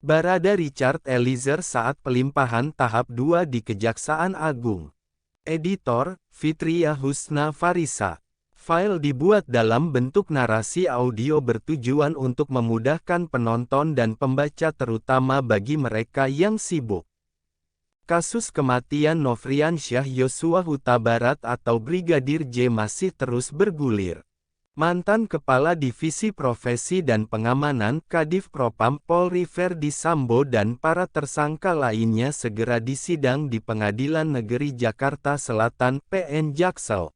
Barada Richard Eliezer saat pelimpahan tahap 2 di Kejaksaan Agung. Editor, Fitria Husna Farisa. File dibuat dalam bentuk narasi audio bertujuan untuk memudahkan penonton dan pembaca terutama bagi mereka yang sibuk. Kasus kematian Nofriansyah Yosua Huta Barat atau Brigadir J masih terus bergulir. Mantan Kepala Divisi Profesi dan Pengamanan Kadif Propam Polri Verdi Sambo dan para tersangka lainnya segera disidang di Pengadilan Negeri Jakarta Selatan (PN Jaksel).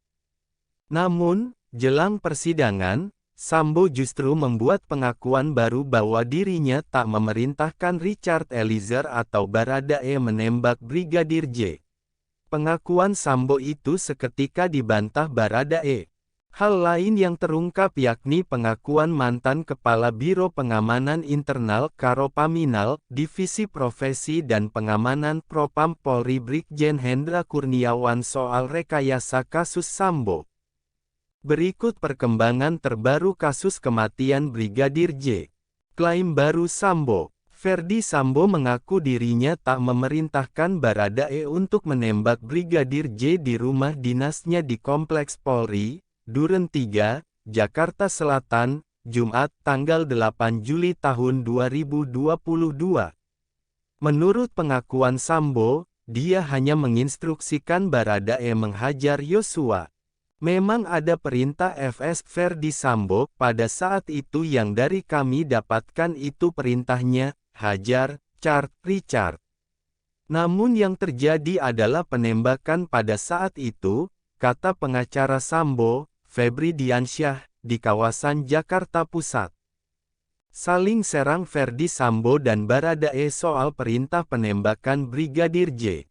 Namun, jelang persidangan, Sambo justru membuat pengakuan baru bahwa dirinya tak memerintahkan Richard Eliezer atau Baradae menembak Brigadir J. Pengakuan Sambo itu seketika dibantah Baradae. Hal lain yang terungkap yakni pengakuan mantan Kepala Biro Pengamanan Internal Karopaminal, Divisi Profesi dan Pengamanan Propam Polri Brigjen Hendra Kurniawan soal rekayasa kasus Sambo. Berikut perkembangan terbaru kasus kematian Brigadir J. Klaim baru Sambo. Verdi Sambo mengaku dirinya tak memerintahkan Baradae untuk menembak Brigadir J di rumah dinasnya di Kompleks Polri, Duren 3, Jakarta Selatan, Jumat, tanggal 8 Juli tahun 2022. Menurut pengakuan Sambo, dia hanya menginstruksikan Baradae menghajar Yosua. Memang ada perintah FS Verdi Sambo, pada saat itu yang dari kami dapatkan itu perintahnya, hajar, Richard. Namun yang terjadi adalah penembakan pada saat itu, kata pengacara Sambo, Febri Diansyah, di kawasan Jakarta Pusat. Saling serang Verdi Sambo dan Baradae soal perintah penembakan Brigadir J.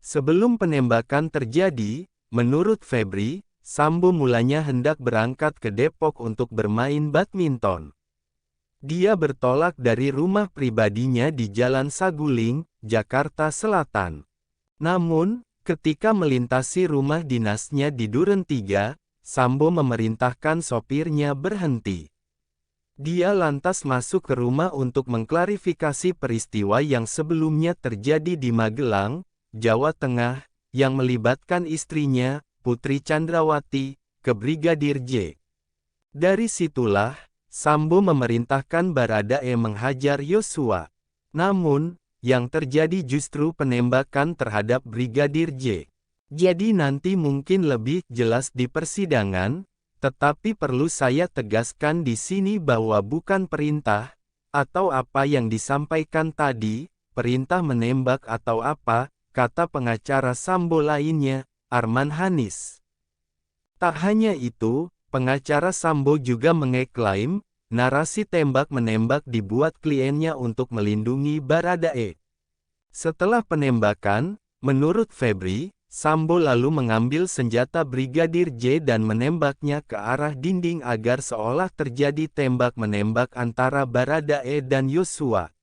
Sebelum penembakan terjadi, menurut Febri, Sambo mulanya hendak berangkat ke Depok untuk bermain badminton. Dia bertolak dari rumah pribadinya di Jalan Saguling, Jakarta Selatan. Namun, ketika melintasi rumah dinasnya di Duren 3, Sambo memerintahkan sopirnya berhenti. Dia lantas masuk ke rumah untuk mengklarifikasi peristiwa yang sebelumnya terjadi di Magelang, Jawa Tengah, yang melibatkan istrinya, Putri Chandrawati, ke Brigadir J. Dari situlah, Sambo memerintahkan Baradae menghajar Yosua. Namun, yang terjadi justru penembakan terhadap Brigadir J. Jadi nanti mungkin lebih jelas di persidangan, tetapi perlu saya tegaskan di sini bahwa bukan perintah, atau apa yang disampaikan tadi, perintah menembak atau apa, kata pengacara Sambo lainnya, Arman Hanis. Tak hanya itu, pengacara Sambo juga mengeklaim, narasi tembak-menembak dibuat kliennya untuk melindungi Baradae. Setelah penembakan, menurut Febri, Sambo lalu mengambil senjata Brigadir J dan menembaknya ke arah dinding agar seolah terjadi tembak-menembak antara Baradae dan Yosua.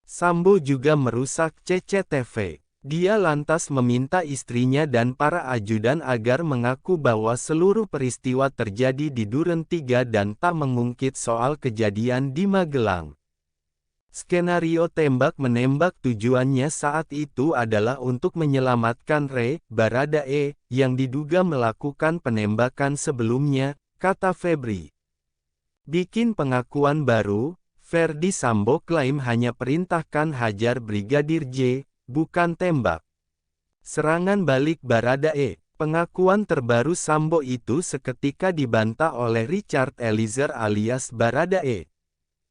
Sambo juga merusak CCTV. Dia lantas meminta istrinya dan para ajudan agar mengaku bahwa seluruh peristiwa terjadi di Duren 3 dan tak mengungkit soal kejadian di Magelang. Skenario tembak-menembak tujuannya saat itu adalah untuk menyelamatkan Baradae, yang diduga melakukan penembakan sebelumnya, kata Febri. Bikin pengakuan baru, Verdi Sambo klaim hanya perintahkan hajar Brigadir J, bukan tembak. Serangan balik Baradae. Pengakuan terbaru Sambo itu seketika dibantah oleh Richard Eliezer alias Baradae.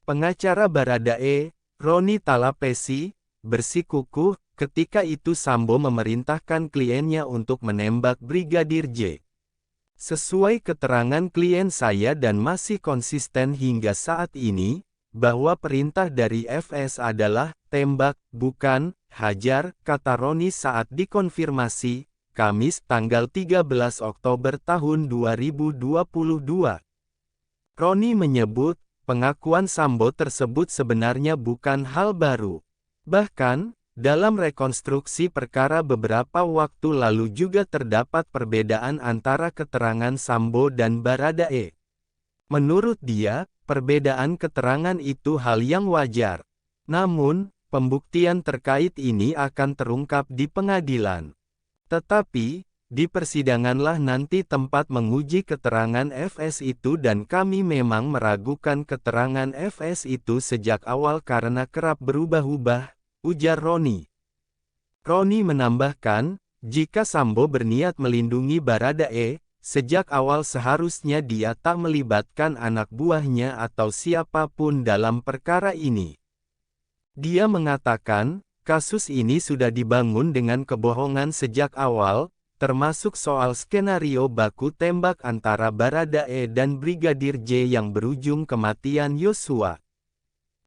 Pengacara Baradae, Roni Talapesi, bersikukuh, ketika itu Sambo memerintahkan kliennya untuk menembak Brigadir J. Sesuai keterangan klien saya dan masih konsisten hingga saat ini, bahwa perintah dari FS adalah, tembak, bukan, hajar, kata Roni saat dikonfirmasi, Kamis tanggal 13 Oktober tahun 2022. Roni menyebut, pengakuan Sambo tersebut sebenarnya bukan hal baru. Bahkan, dalam rekonstruksi perkara beberapa waktu lalu juga terdapat perbedaan antara keterangan Sambo dan Baradae. Menurut dia, perbedaan keterangan itu hal yang wajar. Namun, pembuktian terkait ini akan terungkap di pengadilan. Tetapi, di persidanganlah nanti tempat menguji keterangan FS itu dan kami memang meragukan keterangan FS itu sejak awal karena kerap berubah-ubah, ujar Roni. Roni menambahkan, jika Sambo berniat melindungi Baradae, sejak awal seharusnya dia tak melibatkan anak buahnya atau siapapun dalam perkara ini. Dia mengatakan, kasus ini sudah dibangun dengan kebohongan sejak awal, termasuk soal skenario baku tembak antara Baradae dan Brigadir J yang berujung kematian Yosua.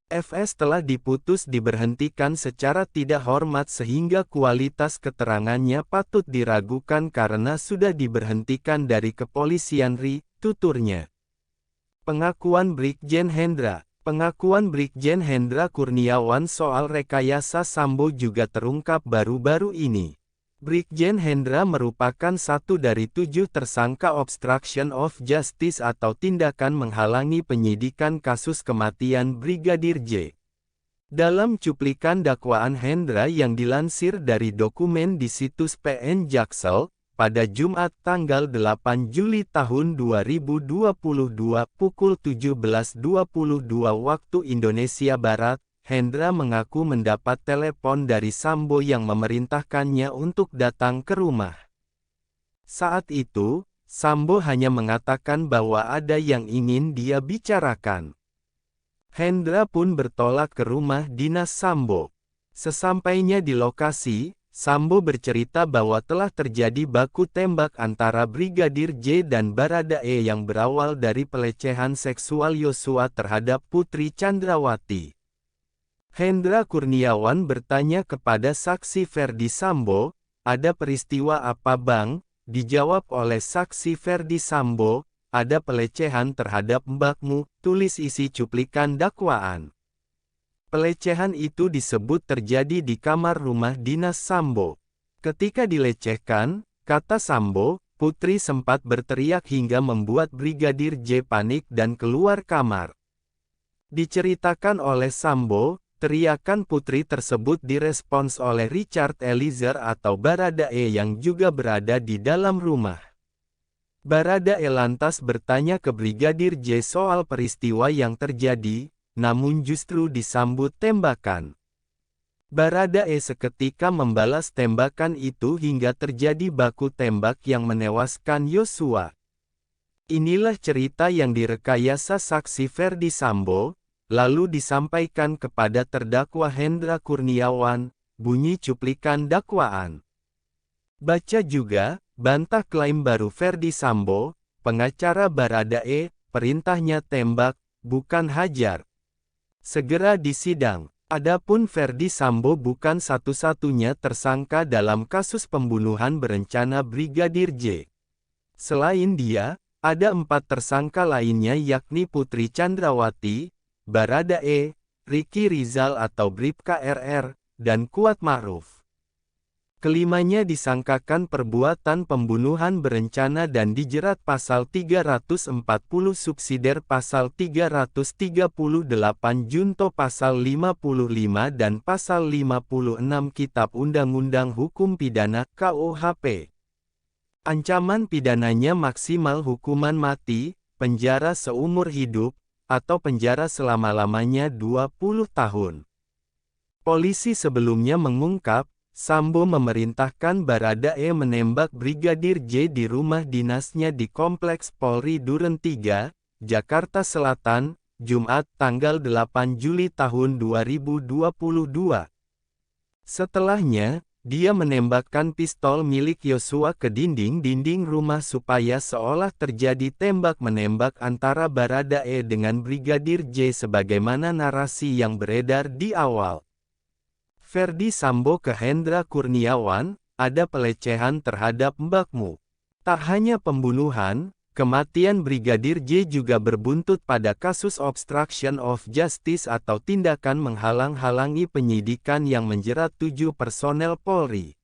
FS telah diputus diberhentikan secara tidak hormat sehingga kualitas keterangannya patut diragukan karena sudah diberhentikan dari kepolisian tuturnya. Pengakuan Brigjen Hendra. Pengakuan Brigjen Hendra Kurniawan soal rekayasa Sambo juga terungkap baru-baru ini. Brigjen Hendra merupakan satu dari 7 tersangka obstruction of justice atau tindakan menghalangi penyidikan kasus kematian Brigadir J. Dalam cuplikan dakwaan Hendra yang dilansir dari dokumen di situs PN Jaksel, pada Jumat tanggal 8 Juli tahun 2022 pukul 17.22 waktu Indonesia Barat, Hendra mengaku mendapat telepon dari Sambo yang memerintahkannya untuk datang ke rumah. Saat itu, Sambo hanya mengatakan bahwa ada yang ingin dia bicarakan. Hendra pun bertolak ke rumah dinas Sambo. Sesampainya di lokasi, Sambo bercerita bahwa telah terjadi baku tembak antara Brigadir J dan Baradae yang berawal dari pelecehan seksual Yosua terhadap Putri Chandrawati. Hendra Kurniawan bertanya kepada saksi Ferdi Sambo, "Ada peristiwa apa bang?" Dijawab oleh saksi Ferdi Sambo, "Ada pelecehan terhadap mbakmu," tulis isi cuplikan dakwaan. Pelecehan itu disebut terjadi di kamar rumah dinas Sambo. Ketika dilecehkan, kata Sambo, Putri sempat berteriak hingga membuat Brigadir J panik dan keluar kamar. Diceritakan oleh Sambo, teriakan Putri tersebut direspons oleh Richard Eliezer atau Baradae yang juga berada di dalam rumah. Baradae lantas bertanya ke Brigadir J soal peristiwa yang terjadi, namun justru disambut tembakan. Baradae seketika membalas tembakan itu hingga terjadi baku tembak yang menewaskan Yosua. Inilah cerita yang direkayasa saksi Ferdi Sambo, lalu disampaikan kepada terdakwa Hendra Kurniawan, bunyi cuplikan dakwaan. Baca juga, bantah klaim baru Ferdi Sambo, pengacara Baradae, perintahnya tembak, bukan hajar. Segera disidang. Adapun Ferdi Sambo bukan satu-satunya tersangka dalam kasus pembunuhan berencana Brigadir J. Selain dia, ada 4 tersangka lainnya yakni Putri Chandrawati, Baradae, Ricky Rizal atau Bribka RR, dan Kuat Ma'ruf. Kelimanya disangkakan perbuatan pembunuhan berencana dan dijerat pasal 340 subsidiar pasal 338 junto pasal 55 dan pasal 56 Kitab Undang-Undang Hukum Pidana KUHP. Ancaman pidananya maksimal hukuman mati, penjara seumur hidup, atau penjara selama-lamanya 20 tahun. Polisi sebelumnya mengungkap, Sambo memerintahkan Baradae menembak Brigadir J di rumah dinasnya di Kompleks Polri Duren 3, Jakarta Selatan, Jumat tanggal 8 Juli tahun 2022. Setelahnya, dia menembakkan pistol milik Yosua ke dinding-dinding rumah supaya seolah terjadi tembak-menembak antara Baradae dengan Brigadir J sebagaimana narasi yang beredar di awal. Ferdi Sambo ke Hendra Kurniawan, "Ada pelecehan terhadap mbakmu. Tak hanya pembunuhan, kematian Brigadir J juga berbuntut pada kasus obstruction of justice atau tindakan menghalang-halangi penyidikan yang menjerat 7 personel Polri."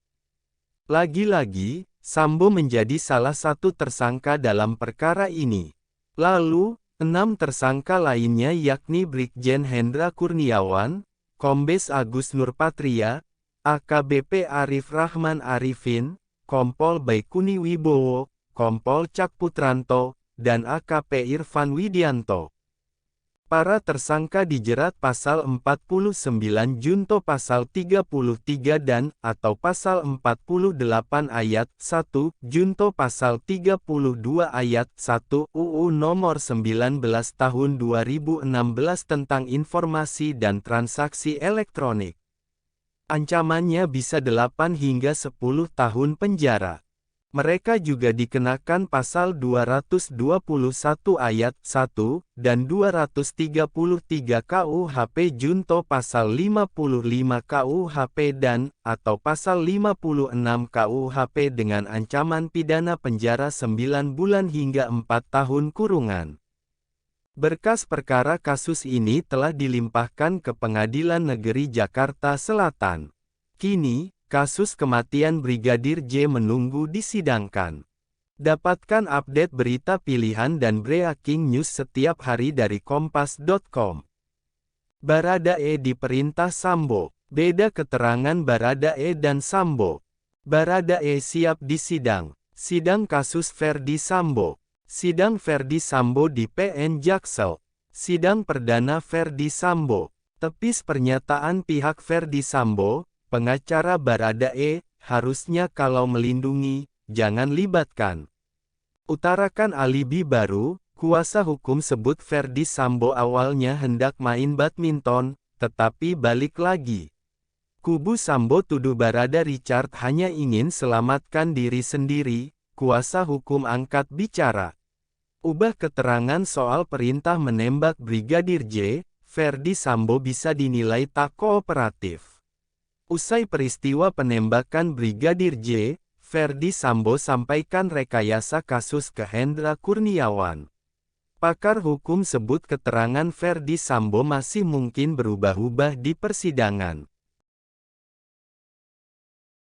Lagi-lagi, Sambo menjadi salah satu tersangka dalam perkara ini. Lalu, 6 tersangka lainnya yakni Brigjen Hendra Kurniawan, Kombes Agus Nurpatria, AKBP Arif Rahman Arifin, Kompol Baikuni Wibowo, Kompol Cak Putranto, dan AKP Irfan Widianto. Para tersangka dijerat pasal 49 junto pasal 33 dan, atau pasal 48 ayat 1, junto pasal 32 ayat 1 UU Nomor 19 Tahun 2016 tentang Informasi dan Transaksi Elektronik. Ancamannya bisa 8 hingga 10 tahun penjara. Mereka juga dikenakan pasal 221 ayat 1, dan 233 KUHP junto pasal 55 KUHP dan, atau pasal 56 KUHP dengan ancaman pidana penjara 9 bulan hingga 4 tahun kurungan. Berkas perkara kasus ini telah dilimpahkan ke Pengadilan Negeri Jakarta Selatan. Kini, kasus kematian Brigadir J menunggu disidangkan. Dapatkan update berita pilihan dan breaking news setiap hari dari kompas.com. Baradae diperintah Sambo. Beda keterangan Baradae dan Sambo. Baradae siap disidang. Sidang kasus Verdi Sambo. Sidang Verdi Sambo di PN Jaksel. Sidang perdana Verdi Sambo. Tepis pernyataan pihak Verdi Sambo. Pengacara Baradae, harusnya kalau melindungi, jangan libatkan. Utarakan alibi baru, kuasa hukum sebut Verdi Sambo awalnya hendak main badminton, tetapi balik lagi. Kubu Sambo tuduh Barada Richard hanya ingin selamatkan diri sendiri, kuasa hukum angkat bicara. Ubah keterangan soal perintah menembak Brigadir J, Verdi Sambo bisa dinilai tak kooperatif. Usai peristiwa penembakan Brigadir J, Verdi Sambo sampaikan rekayasa kasus ke Hendra Kurniawan. Pakar hukum sebut keterangan Verdi Sambo masih mungkin berubah-ubah di persidangan.